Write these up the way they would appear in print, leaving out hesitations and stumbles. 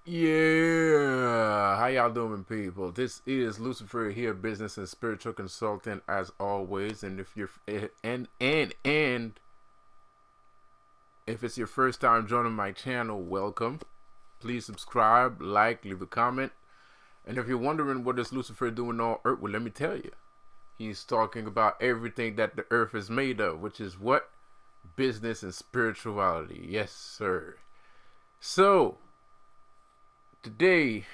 Yeah, how y'all doing, people? This is Lucifer here, business and spiritual consultant, as always. And if you're and if it's your first time joining my channel, welcome. Please subscribe, like, leave a comment. And if you're wondering what is Lucifer doing on Earth, well, let me tell you, he's talking about everything that the Earth is made of, which is what? Business and spirituality. Yes, sir. So today,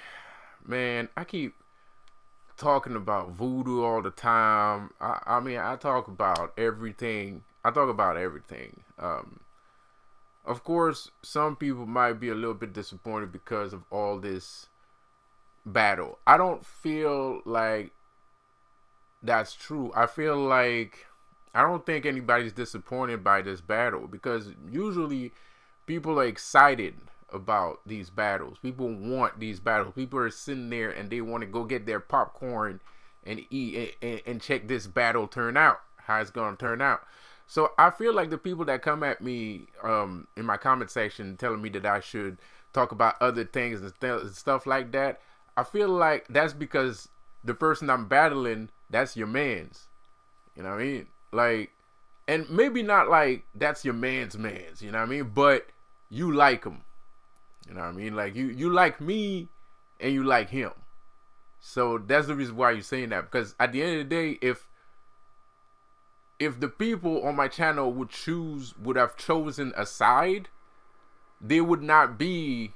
man, I keep talking about voodoo all the time. I mean, I talk about everything. I talk about everything. Of course, some people might be a little bit disappointed because of all this battle. I don't feel like that's true. I feel like I don't think anybody's disappointed by this battle because usually people are excited about these battles. People want these battles. People are sitting there and they want to go get their popcorn and eat and check this battle turn out, how it's going to turn out. So I feel like the people that come at me in my comment section telling me that I should talk about other things and stuff like that, I feel like that's because the person I'm battling, that's your man's. You know what I mean? Like, and maybe not like that's your man's, you know what I mean? But you like him. You know what I mean? Like you like me and you like him. So that's the reason why you're saying that. Because at the end of the day, if the people on my channel would have chosen a side, they would not be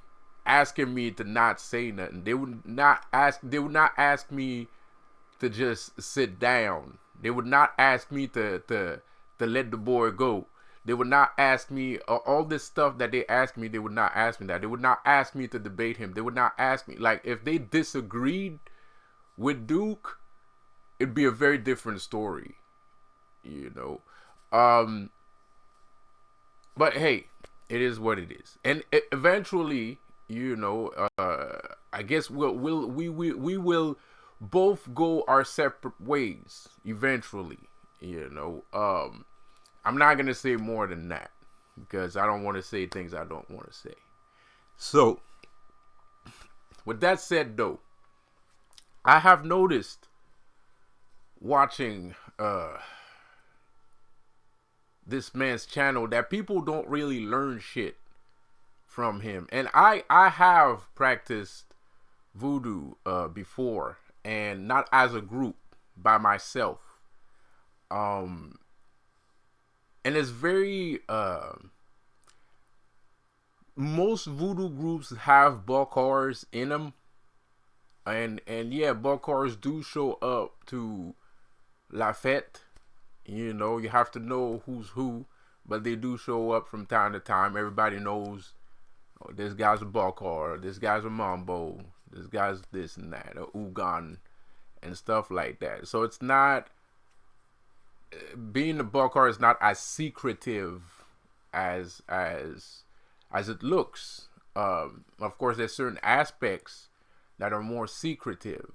asking me to not say nothing. They would not ask me to just sit down. They would not ask me to let the boy go. They would not ask me all this stuff that they ask me. They would not ask me that. They would not ask me to debate him. They would not ask me, like, if they disagreed with Duke, it'd be a very different story, you know. But hey, it is what it is, and eventually, you know, I guess we will both go our separate ways eventually, you know. I'm not gonna say more than that because I don't want to say things I don't want to say. So, with that said, though, I have noticed watching this man's channel that people don't really learn shit from him, and I have practiced voodoo before, and not as a group, by myself. Um, and it's very most voodoo groups have bakars in them, and yeah, bakars do show up to La Fête. You know, you have to know who's who, but they do show up from time to time. Everybody knows, oh, this guy's a bakar, this guy's a mambo, this guy's this and that, a ugan and stuff like that. So it's not, being a bakar is not as secretive as it looks. Of course, there's certain aspects that are more secretive,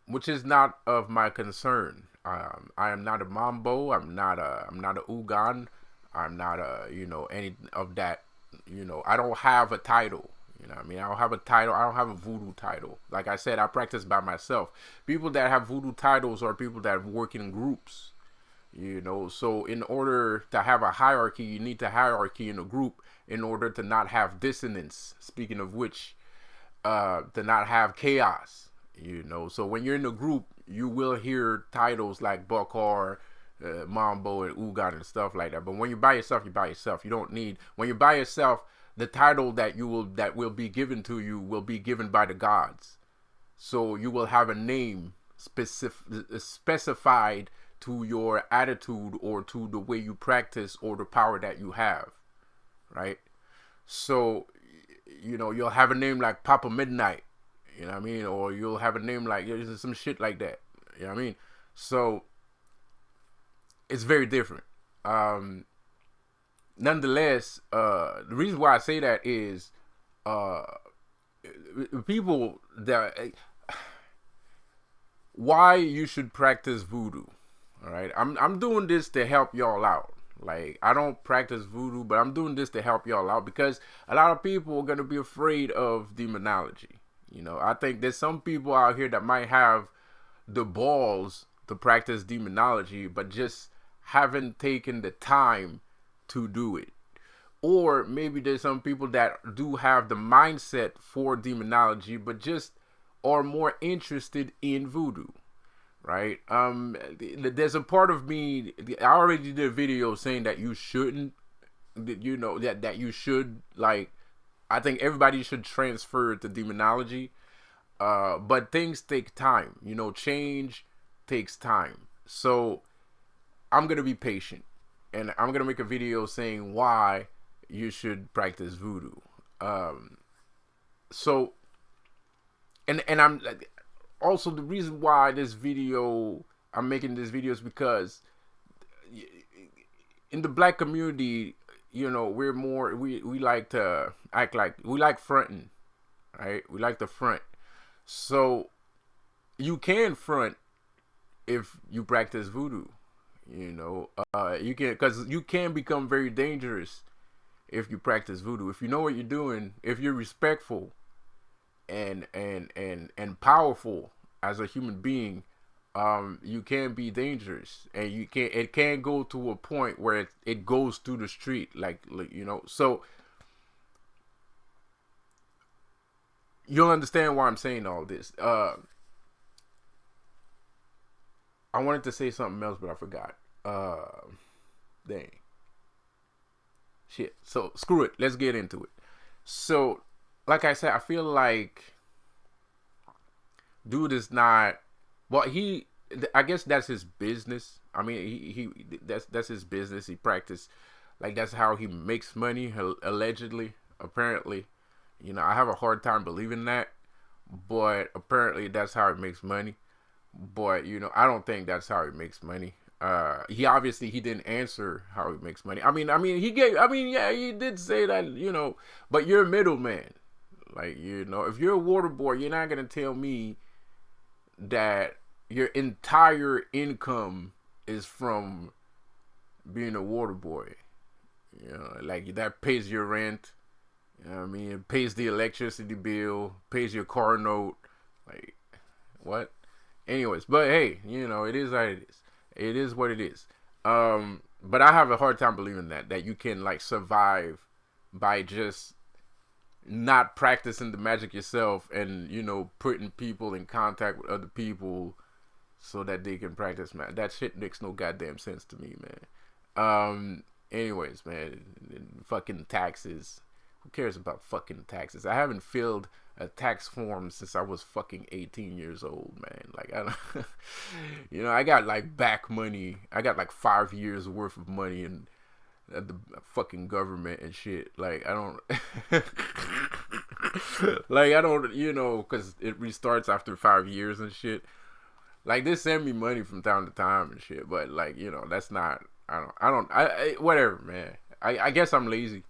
which is not of my concern. I am not a mambo. I'm not a ugan. I'm not a, you know, any of that. You know, I don't have a title. You know what I mean? I don't have a title. I don't have a voodoo title. Like I said, I practice by myself. People that have voodoo titles are people that work in groups. You know, so in order to have a hierarchy, you need to hierarchy in a group in order to not have dissonance. Speaking of which, to not have chaos. You know, so when you're in a group, you will hear titles like Bakar, Mambo, and Ugan and stuff like that. But when you're by yourself, you're by yourself. You don't need, when you're by yourself, the title that will be given to you will be given by the gods. So you will have a name specified to your attitude or to the way you practice or the power that you have, right? So, you know, you'll have a name like Papa Midnight, you know what I mean? Or you'll have a name like some shit like that, you know what I mean? So it's very different. Nonetheless, the reason why I say that is uh, people that why you should practice voodoo. All right, I'm doing this to help y'all out. Like, I don't practice voodoo, but I'm doing this to help y'all out because a lot of people are gonna be afraid of demonology. You know, I think there's some people out here that might have the balls to practice demonology, but just haven't taken the time to do it. Or maybe there's some people that do have the mindset for demonology, but just are more interested in voodoo, right? There's a part of me. I already did a video saying that you shouldn't, you know, that you should like. I think everybody should transfer to demonology, but things take time. You know, change takes time. So I'm gonna be patient, and I'm gonna make a video saying why you should practice voodoo. Um, so and I'm also the reason why this video I'm making this video is because in the black community, you know, we're more we like to act like we like fronting, right? We like to front. So you can front if you practice voodoo. You know, you can because you can become very dangerous if you practice voodoo. If you know what you're doing, if you're respectful and powerful as a human being, you can be dangerous, and you can it can go to a point where it goes through the street, like you know. So you'll understand why I'm saying all this. I wanted to say something else, but I forgot. Dang. Shit. So screw it. Let's get into it. So, like I said, I feel like dude is not. Well, I guess that's his business. I mean, that's his business. He practiced like that's how he makes money. Allegedly, apparently, you know, I have a hard time believing that, but apparently that's how he makes money. But you know, I don't think that's how he makes money. He obviously he didn't answer how he makes money. Yeah, he did say that, you know, but you're a middleman. Like, you know, if you're a water boy, you're not gonna tell me that your entire income is from being a water boy. You know, like that pays your rent. You know what I mean? It pays the electricity bill, pays your car note. Like, what? Anyways, but hey, you know, it is what it is. It is what it is. But I have a hard time believing that you can like survive by just not practicing the magic yourself, and you know, putting people in contact with other people so that they can practice magic. That shit makes no goddamn sense to me, man. Anyways, man, fucking taxes. Who cares about fucking taxes? I haven't filled a tax form since I was fucking 18 years old, man. Like, I don't, you know, I got like back money. I got like 5 years worth of money in the fucking government and shit. Like, I don't, like, I don't, you know, because it restarts after 5 years and shit. Like, they send me money from time to time and shit, but like, you know, that's not, whatever, man. I guess I'm lazy.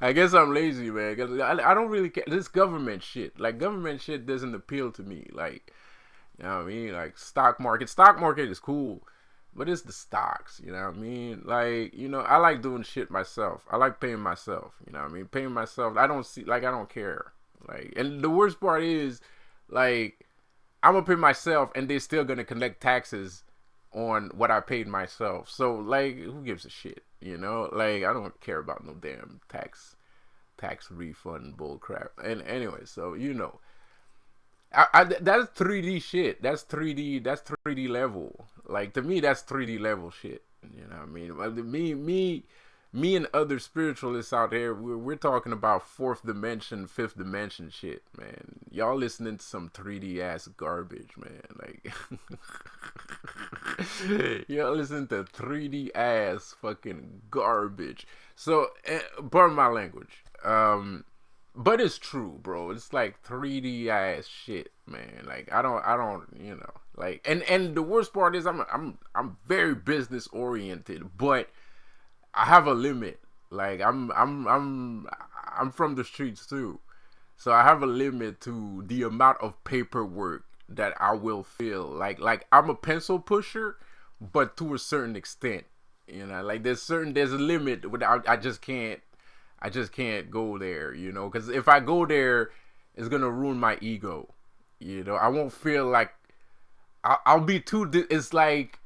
I guess I'm lazy, man, because I don't really care. This government shit, like, government shit doesn't appeal to me. Like, you know what I mean? Like, stock market is cool, but it's the stocks, you know what I mean? Like, you know, I like doing shit myself. I like paying myself, you know what I mean? Paying myself, I don't care. Like, and the worst part is, like, I'm gonna pay myself, and they're still gonna collect taxes on what I paid myself. So, like, who gives a shit? You know, like, I don't care about no damn tax refund bull crap. And anyway, so you know, that's 3D shit. That's 3D. That's 3D level. Like, to me, that's 3D level shit. You know what I mean? Me and other spiritualists out there, we're talking about fourth dimension, fifth dimension shit, man. Y'all listening to some 3D ass garbage, man. Like, y'all listening to 3D ass fucking garbage. So, pardon my language. But it's true, bro. It's like 3D ass shit, man. Like, I don't, you know, like, and the worst part is I'm very business oriented, but I have a limit. Like, I'm from the streets too, so I have a limit to the amount of paperwork that I will fill. Like I'm a pencil pusher, but to a certain extent. You know, like there's a limit without I just can't go there, you know, because if I go there, it's gonna ruin my ego. You know, I won't feel like I'll be too. It's like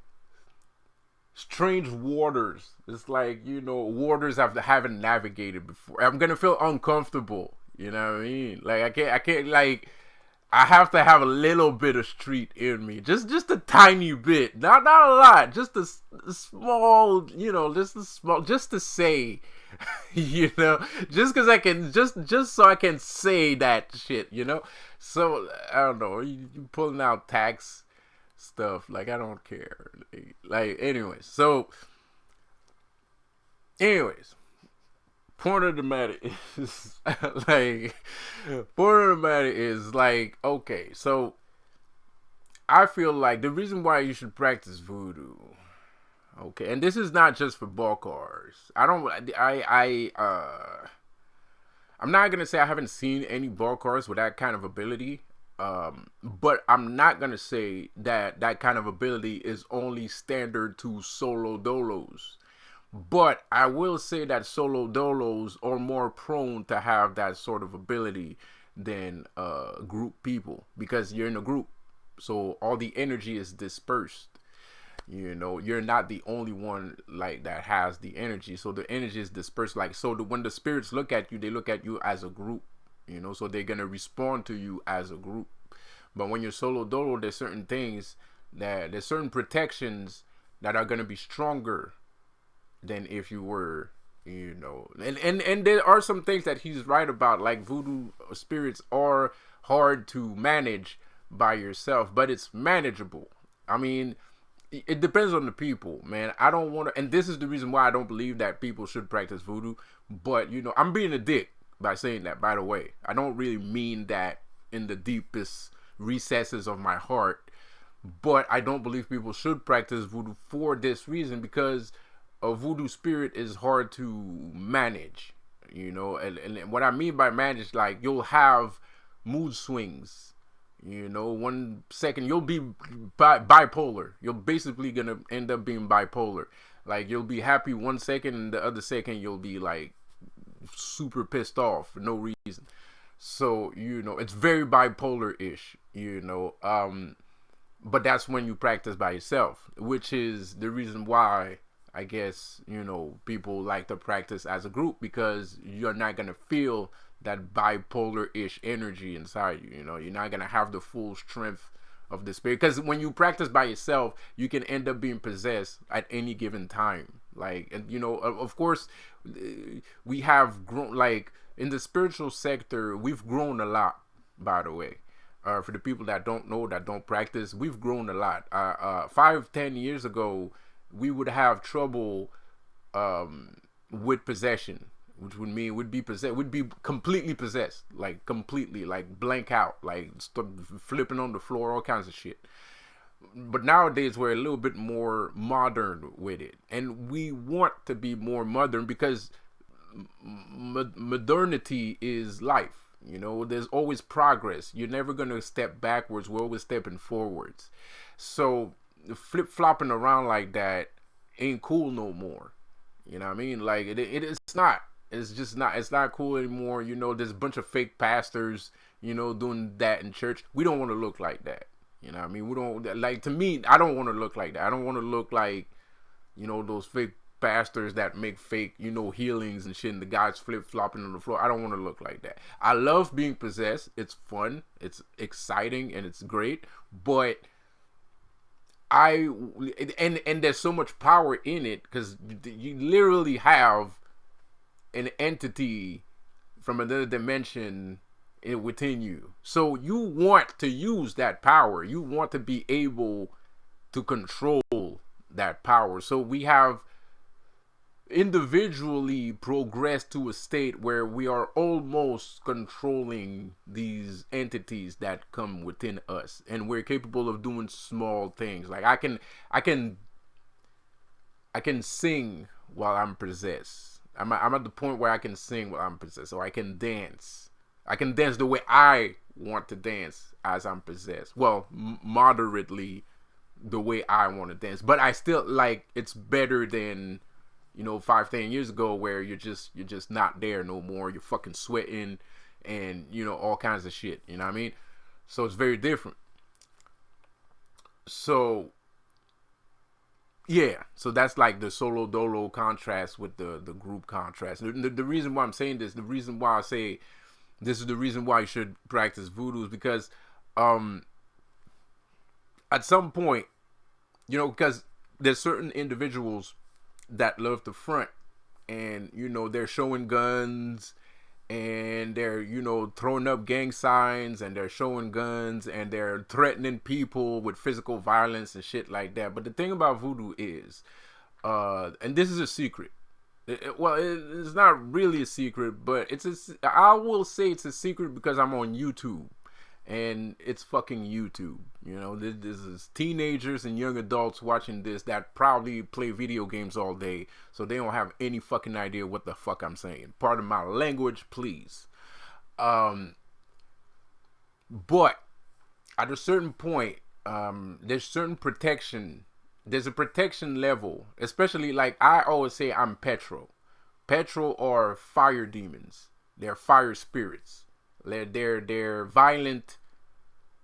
strange waters. It's like, you know, waters I haven't navigated before. I'm gonna feel uncomfortable. You know what I mean? Like I can't like. I have to have a little bit of street in me, just a tiny bit, not a lot, just a small, you know, just a small, just to say, you know, just because I can, just so I can say that shit, you know. So I don't know, you pulling out tax stuff, like I don't care, like anyways. So anyways, point of the matter is like point of the matter is like, okay, so I feel like the reason why you should practice voodoo, okay, and this is not just for ball cars. I'm not gonna say I haven't seen any ball cars with that kind of ability. But I'm not gonna say that that kind of ability is only standard to solo dolos. But I will say that solo dolos are more prone to have that sort of ability than group people, because you're in a group, so all the energy is dispersed. You know, you're not the only one like that has the energy, so the energy is dispersed. Like, so when the spirits look at you, they look at you as a group. You know, so they're gonna respond to you as a group. But when you're solo dolo, there's certain things there's certain protections that are gonna be stronger than if you were, you know, and there are some things that he's right about, like voodoo spirits are hard to manage by yourself, but it's manageable. I mean, it depends on the people, man. I don't want to, and this is the reason why I don't believe that people should practice voodoo. But, you know, I'm being a dick by saying that, by the way. I don't really mean that in the deepest recesses of my heart, but I don't believe people should practice voodoo for this reason, because a voodoo spirit is hard to manage, you know. And what I mean by manage, like, you'll have mood swings. You know, 1 second you'll be bipolar. You're basically gonna end up being bipolar. Like, you'll be happy 1 second, and the other second you'll be like super pissed off for no reason. So, you know, it's very bipolar-ish, you know. But that's when you practice by yourself, which is the reason why I guess, you know, people like to practice as a group, because you're not gonna feel that bipolar-ish energy inside you. You know, you're not gonna have the full strength of the spirit, because when you practice by yourself, you can end up being possessed at any given time. Like, and you know, of course, we have grown, like, in the spiritual sector, we've grown a lot, by the way. For the people that don't know, that don't practice, we've grown a lot. 5-10 years ago, we would have trouble with possession, which would mean we'd be completely possessed, like completely, like blank out, like flipping on the floor, all kinds of shit. But nowadays we're a little bit more modern with it, and we want to be more modern because modernity is life. You know, there's always progress. You're never gonna step backwards. We're always stepping forwards. So flip flopping around like that ain't cool no more. You know what I mean? Like, it's not. It's just not. It's not cool anymore. You know, there's a bunch of fake pastors, you know, doing that in church. We don't want to look like that. You know what I mean? We don't, like, to me, I don't want to look like that. I don't want to look like, you know, those fake pastors that make fake, you know, healings and shit, and the guys flip flopping on the floor. I don't want to look like that. I love being possessed. It's fun. It's exciting, and it's great. But and there's so much power in it, because you literally have an entity from another dimension within you. So you want to use that power. You want to be able to control that power. So we have individually progressed to a state where we are almost controlling these entities that come within us, and we're capable of doing small things. Like, I can sing while I'm possessed. I'm at the point where I can sing while I'm possessed, or I can dance. I can dance the way I want to dance as I'm possessed. Well, moderately the way I want to dance. But I still like it's better than 5-10 years ago where you're just not there no more. You're fucking sweating and all kinds of shit. You know what I mean? So it's very different. So yeah, so that's like the solo dolo contrast with the group contrast. The reason why I'm saying this, the reason why I say this is the reason why you should practice voodoo is because at some point, because there's certain individuals that love to front, and they're showing guns, and they're throwing up gang signs, and they're showing guns, and they're threatening people with physical violence and shit like that. But the thing about voodoo is, and this is a secret. It's not really a secret, but I will say it's a secret because I'm on YouTube. And it's fucking YouTube. This is teenagers and young adults watching this that probably play video games all day, so they don't have any fucking idea what the fuck I'm saying. Pardon my language, please. But at a certain point, there's certain protection. There's a protection level, especially like I always say, I'm petrol. Petrol are fire demons. They're fire spirits. They're violent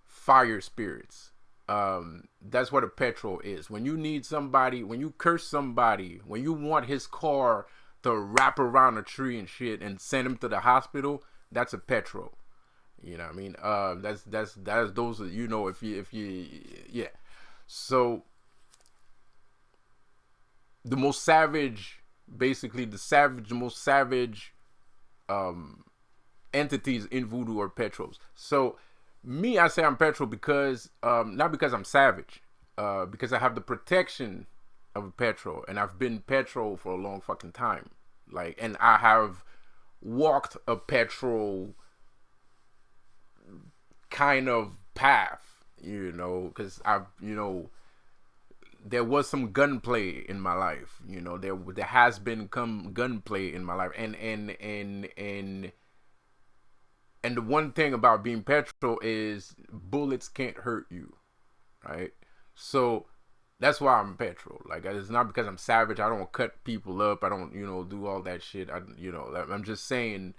fire spirits. That's what a petrol is. When you need somebody, when you curse somebody, when you want his car to wrap around a tree and shit and send him to the hospital, that's a petrol. You know what I mean? That's those if you yeah. So the most savage, basically the most savage entities in voodoo are petrols. So me, I say I'm petrol because not because I'm savage, because I have the protection of a petrol, and I've been petrol for a long fucking time. Like, and I have walked a petrol kind of path, because I've there was some gunplay in my life. There has been gunplay in my life, and the one thing about being petrol is bullets can't hurt you, right? So that's why I'm petrol. Like, it's not because I'm savage. I don't cut people up. I don't, do all that shit. I'm just saying,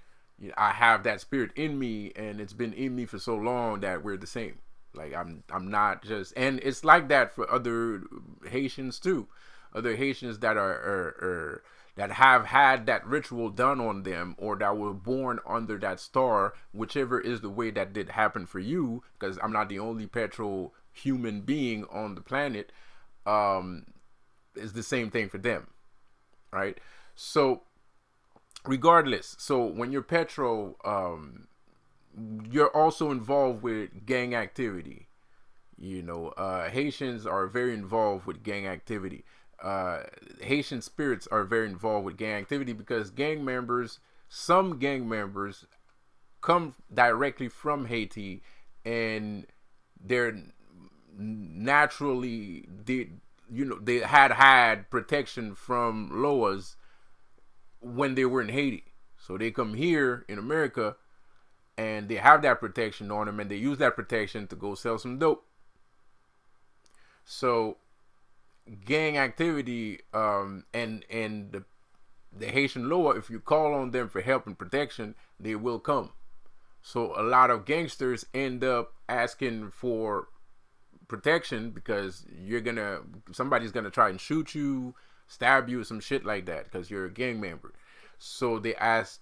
I have that spirit in me, and it's been in me for so long that we're the same. Like, I'm not just, and it's like that for other Haitians too. Other Haitians that are that have had that ritual done on them, or that were born under that star, whichever is the way that did happen for you, because I'm not the only petrol human being on the planet, is the same thing for them, right? So regardless, so when you're petrol, you're also involved with gang activity. Haitians are very involved with gang activity. Haitian spirits are very involved with gang activity because some gang members come directly from Haiti, and they're naturally they had protection from Loas when they were in Haiti, so they come here in America and they have that protection on them, and they use that protection to go sell some dope. So gang activity, and the Haitian law, if you call on them for help and protection, they will come. So a lot of gangsters end up asking for protection because somebody's gonna try and shoot you, stab you, or some shit like that because you're a gang member. So they ask,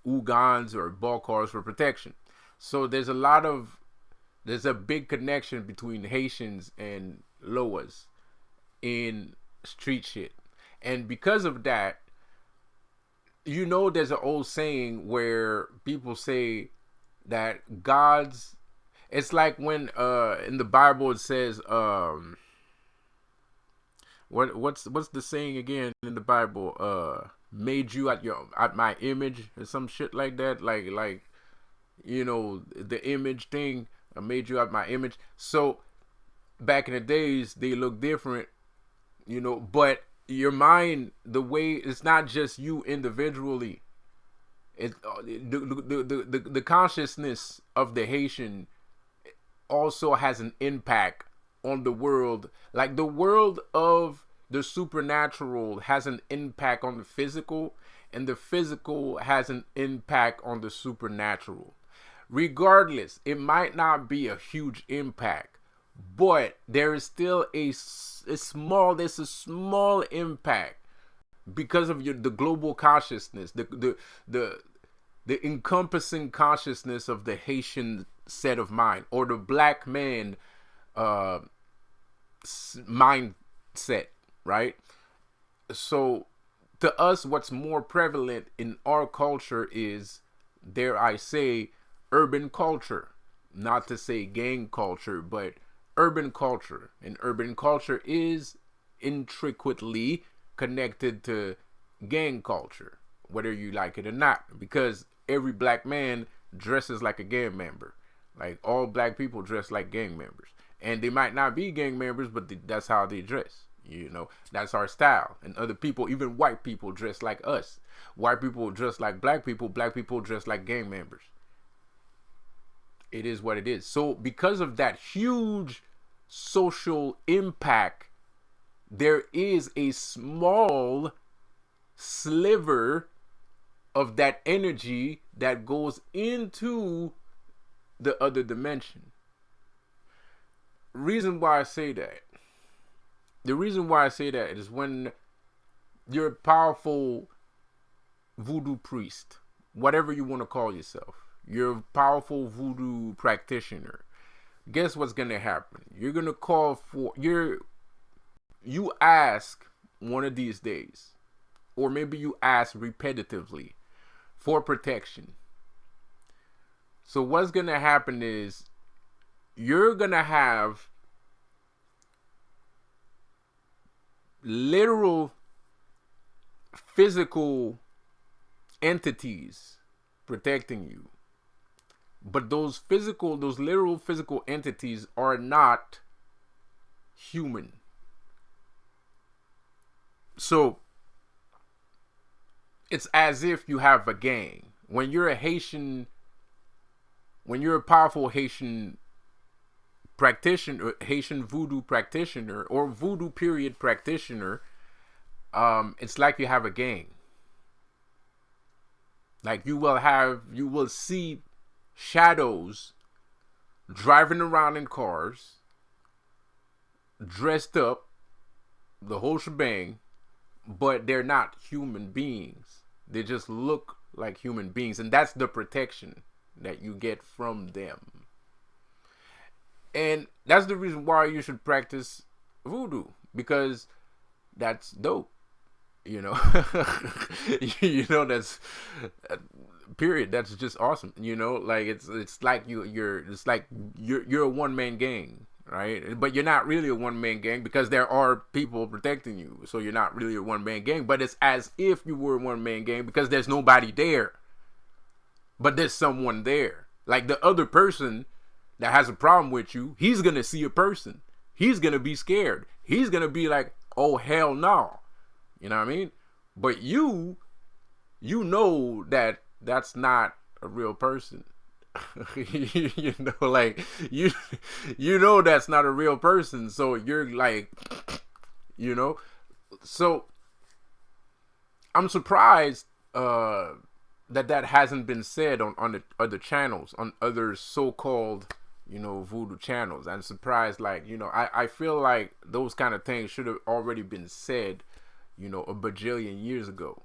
Ugans or Balkars for protection. So there's a big connection between Haitians and Loas in street shit. And because of that, there's an old saying where people say that it's like when in the Bible it says what's the saying again in the Bible, made you at my image or some shit like that, like the image thing, I made you at my image. So back in the days they look different, but your mind, the way, it's not just you individually, it the consciousness of the Haitian also has an impact on the world. Like the world of the supernatural has an impact on the physical, and the physical has an impact on the supernatural. Regardless, it might not be a huge impact, but there is still there's a small impact because of the global consciousness, the encompassing consciousness of the Haitian set of mind, or the black man uh mindset, right? So to us, what's more prevalent in our culture is, dare I say, urban culture. Not to say gang culture, but urban culture. And urban culture is intricately connected to gang culture, whether you like it or not, because every black man dresses like a gang member. Like all black people dress like gang members, and they might not be gang members, but that's how they dress. That's our style. And other people, even white people, dress like us. White people dress like black people. Black people dress like gang members. It is what it is. So because of that huge social impact, there is a small sliver of that energy that goes into the other dimension. Reason why I say that. The reason why I say that is, when you're a powerful voodoo priest, whatever you want to call yourself, you're a powerful voodoo practitioner, guess what's going to happen? You're going to call for, you ask one of these days, or maybe you ask repetitively for protection. So what's going to happen is, you're going to have literal physical entities protecting you. But those literal physical entities are not human. So it's as if you have a gang. When you're a powerful Haitian practitioner, Haitian voodoo practitioner, or voodoo period practitioner, it's like you have a gang. Like you will see shadows driving around in cars, dressed up, the whole shebang, but they're not human beings. They just look like human beings, and that's the protection that you get from them. And that's the reason why you should practice voodoo, because that's dope. That's period. That's just awesome. Like it's like you're a one man gang, right? But you're not really a one man gang, because there are people protecting you. So you're not really a one man gang, but it's as if you were a one man gang, because there's nobody there, but there's someone there. Like the other person that has a problem with you, he's gonna see a person. He's gonna be scared. He's gonna be like, oh hell no. You know what I mean? But you know that that's not a real person. Like you know that's not a real person. So you're like, So I'm surprised that hasn't been said on the other channels, on other so-called voodoo channels. I'm surprised. Like, I feel like those kind of things should have already been said a bajillion years ago,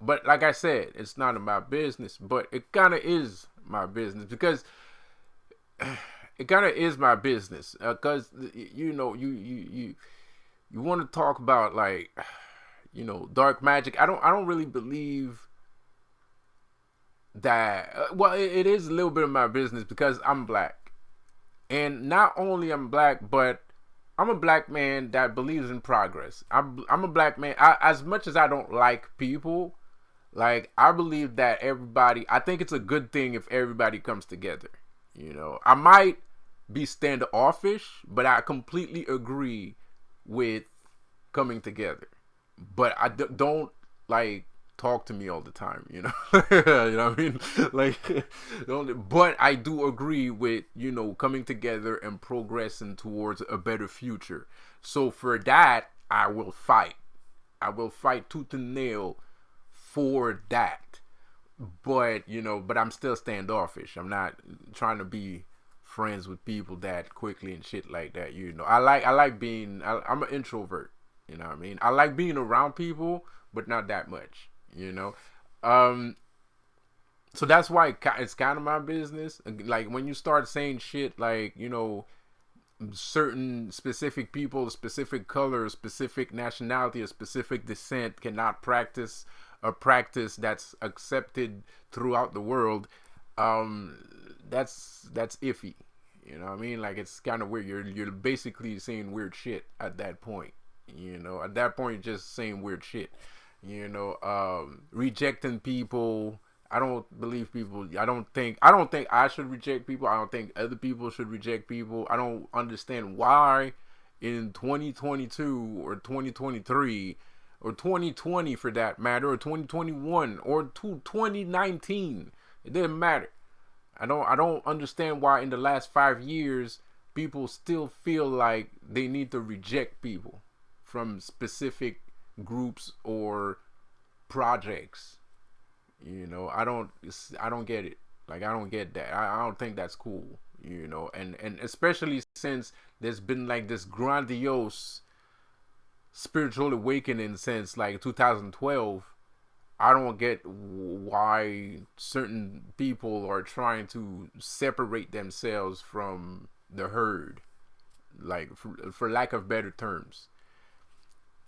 but like I said, it's none of my business, but it kind of is my business, because it kind of is my business, because you want to talk about, like, dark magic. I don't really believe that, well, it is a little bit of my business, because I'm black, and not only I'm black, but I'm a black man that believes in progress. I'm a black man. As much as I don't like people, like, I believe that I think it's a good thing if everybody comes together. I might be standoffish, but I completely agree with coming together. But I don't, like, talk to me all the time, you know. You know what I mean? Like, but I do agree with, you know, coming together and progressing towards a better future. So for that, I will fight. I will fight tooth and nail for that. But, you know, but I'm still standoffish. I'm not trying to be friends with people that quickly and shit like that, you know. I'm an introvert, you know what I mean? I like being around people, but not that much, you know. So that's why it's kind of my business. Like when you start saying shit like, you know, certain specific people, a specific color, a specific nationality, a specific descent cannot practice a practice that's accepted throughout the world, that's iffy. You know what I mean? Like, it's kind of weird. You're basically saying weird shit at that point. You know, at that point, you're just saying weird shit. You know, rejecting people. I don't believe people. I don't think I should reject people. I don't think other people should reject people. I don't understand why in 2022 or 2023 or 2020 for that matter, or 2021 or 2019. It didn't matter. I don't understand why in the last 5 years people still feel like they need to reject people from specific groups or projects. You know, I don't get it. Like, I don't get that. I don't think that's cool. You know, and especially since there's been like this grandiose spiritual awakening since like 2012. I don't get why certain people are trying to separate themselves from the herd, like for lack of better terms.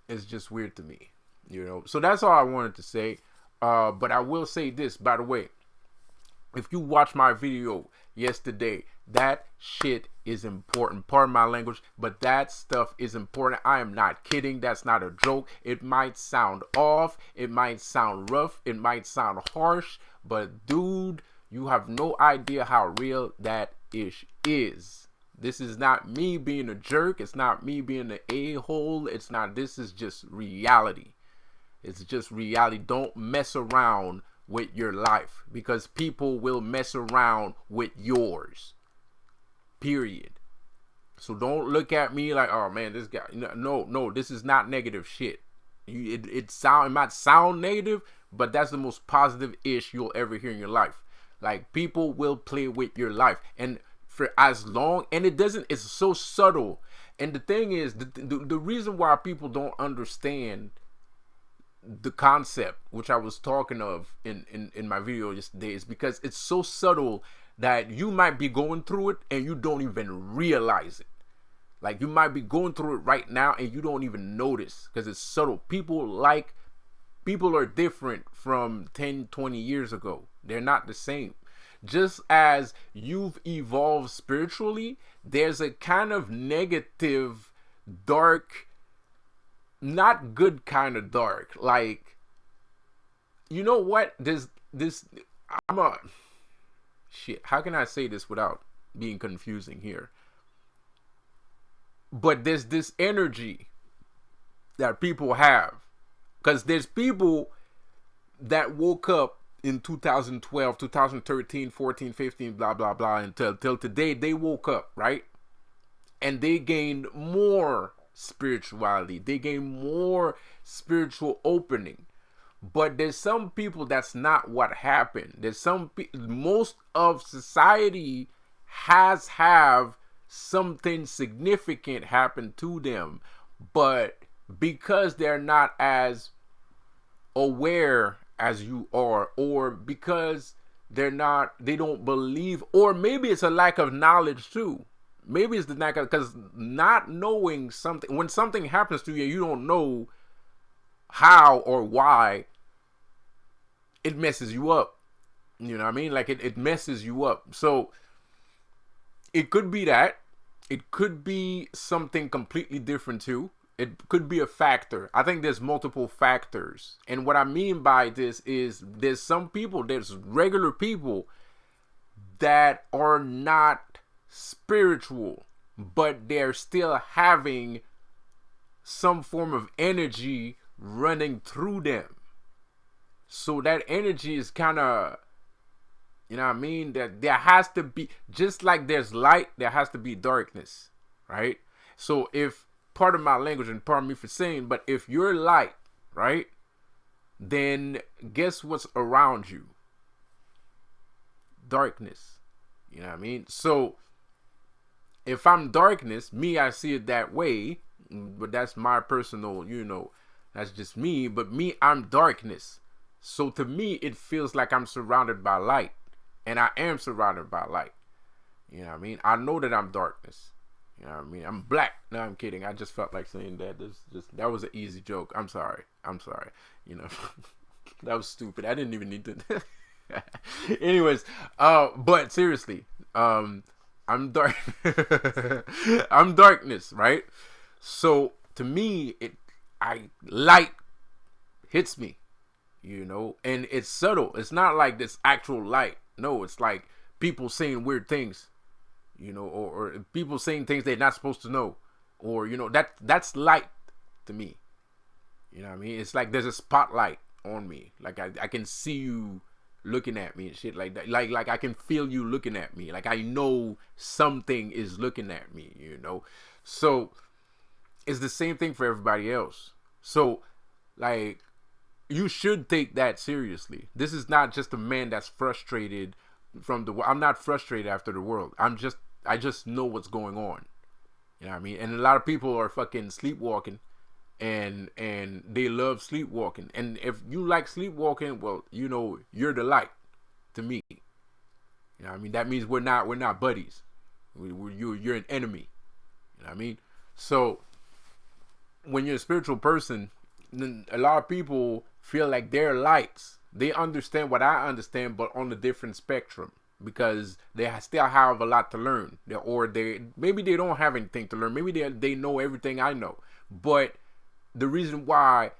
It's just weird to me, you know. So that's all I wanted to say. But I will say this, by the way. If you watch my video yesterday, that shit is important. Pardon my language, but that stuff is important. I am not kidding. That's not a joke. It might sound off. It might sound rough. It might sound harsh. But dude, you have no idea how real that ish is. This is not me being a jerk. It's not me being an a-hole. It's not. This is just reality. It's just reality. Don't mess around with your life, because people will mess around with yours. Period. So don't look at me like, oh man, this guy. No, this is not negative shit. It might sound negative, but that's the most positive ish you'll ever hear in your life. Like, people will play with your life, and for as long, and it's so subtle. And the thing is, the reason why people don't understand the concept, which I was talking of in my video yesterday, is because it's so subtle that you might be going through it and you don't even realize it. Like, you might be going through it right now and you don't even notice, because it's subtle. People are different from 10, 20 years ago. They're not the same. Just as you've evolved spiritually, there's a kind of negative, dark, not good kind of dark. Like, you know what? Shit. How can I say this without being confusing here? But there's this energy that people have, because there's people that woke up in 2012, 2013, 14, 15, blah, blah, blah, until today. They woke up, right? And they gained more spirituality. They gain more spiritual opening. But there's some people that's not what happened. There's most of society have something significant happen to them, but because they're not as aware as you are, or because they don't believe, or maybe it's a lack of knowledge too. Maybe it's the lack of, because not knowing something, when something happens to you, you don't know how or why, it messes you up. You know what I mean? Like, it messes you up. So it could be that. It could be something completely different too. It could be a factor. I think there's multiple factors. And what I mean by this is there's regular people that are not spiritual, but they're still having some form of energy running through them. So that energy is kind of, you know what I mean? That there has to be, just like there's light, there has to be darkness, right? So if, part of my language and pardon me for saying, but if you're light, right, then guess what's around you? Darkness. You know what I mean? So if I'm darkness, me, I see it that way, but that's my personal, that's just me. But me, I'm darkness. So to me, it feels like I'm surrounded by light, and I am surrounded by light. You know what I mean? I know that I'm darkness. You know what I mean? I'm black. No, I'm kidding. I just felt like saying that. That was an easy joke. I'm sorry. That was stupid. I didn't even need to. Anyways, but seriously, I'm dark. I'm darkness, right? So to me, light hits me, and it's subtle. It's not like this actual light. No, it's like people saying weird things, or people saying things they're not supposed to know, or that's light to me. You know what I mean? It's like there's a spotlight on me. Like I can see you looking at me and shit like that. Like I can feel you looking at me. Like I know something is looking at me, So it's the same thing for everybody else. So like you should take that seriously. This is not just a man that's frustrated from the world. I'm not frustrated after the world. I just know what's going on. You know what I mean? And a lot of people are fucking sleepwalking, and they love sleepwalking. And if you like sleepwalking, well, you're the light to me. You know what I mean? That means we're not buddies. You're an enemy. You know what I mean? So when you're a spiritual person, then a lot of people feel like they're lights. They understand what I understand, but on a different spectrum, because they still have a lot to learn. Maybe they don't have anything to learn. Maybe they know everything I know. But the reason why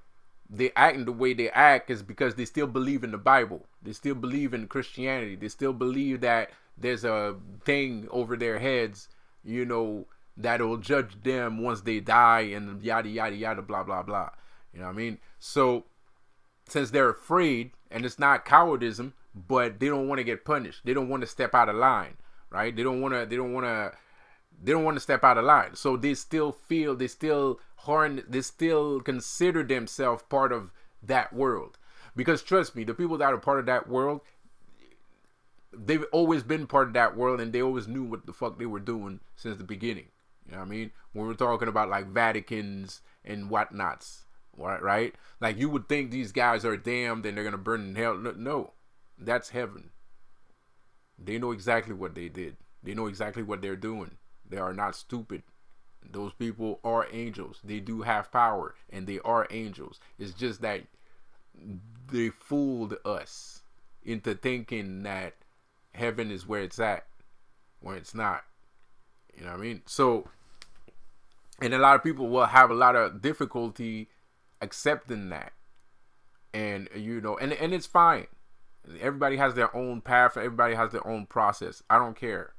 they act in the way they act is because they still believe in the Bible. They still believe in Christianity. They still believe that there's a thing over their heads, that will judge them once they die, and yada yada yada, blah blah blah. You know what I mean? So since they're afraid, and it's not cowardice, but they don't want to get punished. They don't want to step out of line, right? They don't want to step out of line. So they still consider themselves part of that world. Because trust me, the people that are part of that world, they've always been part of that world, and they always knew what the fuck they were doing since the beginning. You know what I mean? When we're talking about like Vaticans and whatnots, right? Like you would think these guys are damned and they're gonna burn in hell. No, that's heaven. They know exactly what they did. They know exactly what they're doing. They are not stupid. Those people are angels. They do have power, and they are angels. It's just that they fooled us into thinking that heaven is where it's at, when it's not. You know what I mean? So, and a lot of people will have a lot of difficulty accepting that. And, and it's fine. Everybody has their own path. Everybody has their own process. I don't care.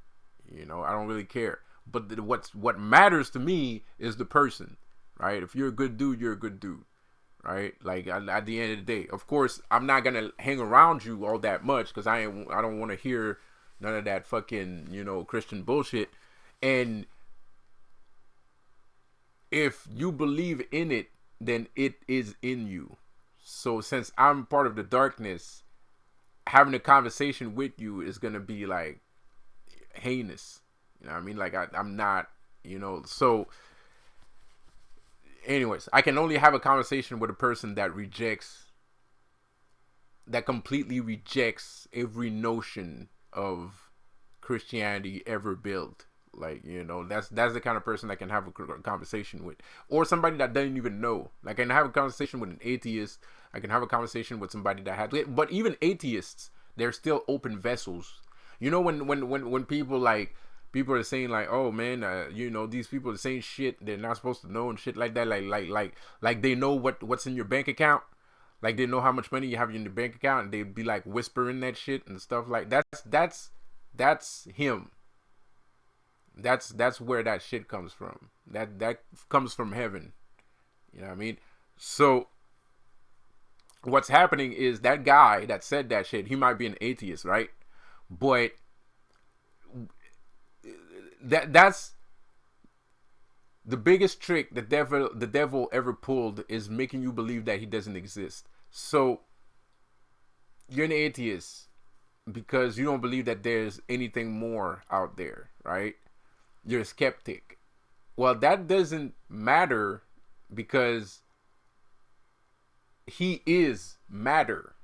I don't really care. But what matters to me is the person, right? If you're a good dude, you're a good dude, right? Like at the end of the day, of course, I'm not gonna hang around you all that much because I don't want to hear none of that fucking Christian bullshit. And if you believe in it, then it is in you. So since I'm part of the darkness, having a conversation with you is gonna be like heinous. You know what I mean? Like I'm not, so anyways, I can only have a conversation with a person that completely rejects every notion of Christianity ever built. Like, that's the kind of person I can have a conversation with. Or somebody that doesn't even know. Like, I can have a conversation with an atheist. I can have a conversation with somebody that has, but even atheists, they're still open vessels. When people are saying like, oh man, these people are saying shit they're not supposed to know and shit like that. Like they know what's in your bank account. Like they know how much money you have in your bank account, and they'd be like whispering that shit and stuff like that's him. That's where that shit comes from. That comes from heaven. You know what I mean? So What's happening is that guy that said that shit, he might be an atheist, right? But that's the biggest trick the devil ever pulled, is making you believe that he doesn't exist. So you're an atheist because you don't believe that there's anything more out there, right? You're a skeptic. Well, that doesn't matter because he is matter,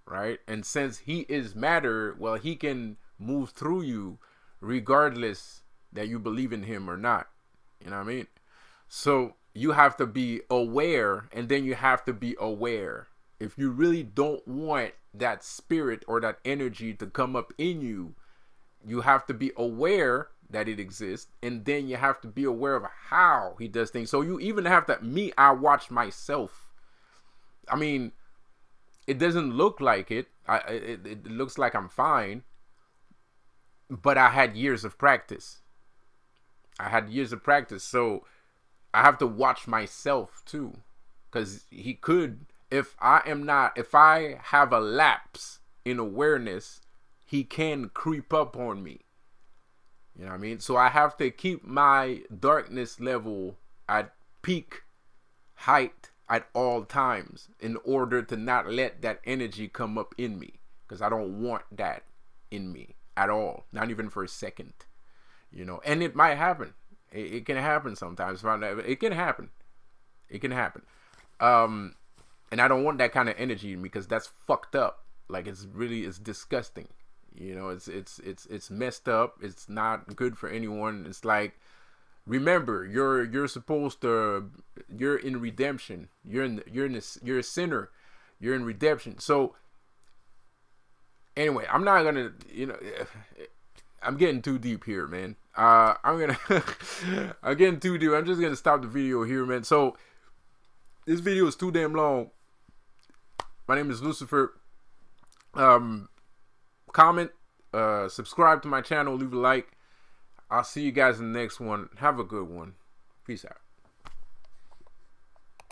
right? And since he is matter, well, he can move through you regardless that you believe in him or not. You know what I mean? So you have to be aware, and then you have to be aware. If you really don't want that spirit or that energy to come up in you, you have to be aware that it exists, and then you have to be aware of how he does things. So you even have to, I watch myself. I mean, it doesn't look like it. It looks like I'm fine, but I had years of practice. So I have to watch myself too, because he could, if I have a lapse in awareness, he can creep up on me. You know what I mean? So I have to keep my darkness level at peak height at all times in order to not let that energy come up in me, because I don't want that in me at all, not even for a second. And it might happen. It can happen sometimes. It can happen. And I don't want that kind of energy in me, because that's fucked up. Like, it's disgusting. It's messed up. It's not good for anyone. It's like, remember, you're supposed to, you're in redemption. You're a sinner. You're in redemption. So anyway, I'm not gonna, I'm getting too deep here, man. I'm getting too deep. I'm just gonna stop the video here, man. So this video is too damn long. My name is Lucifer. Comment, subscribe to my channel, leave a like. I'll see you guys in the next one. Have a good one. Peace out.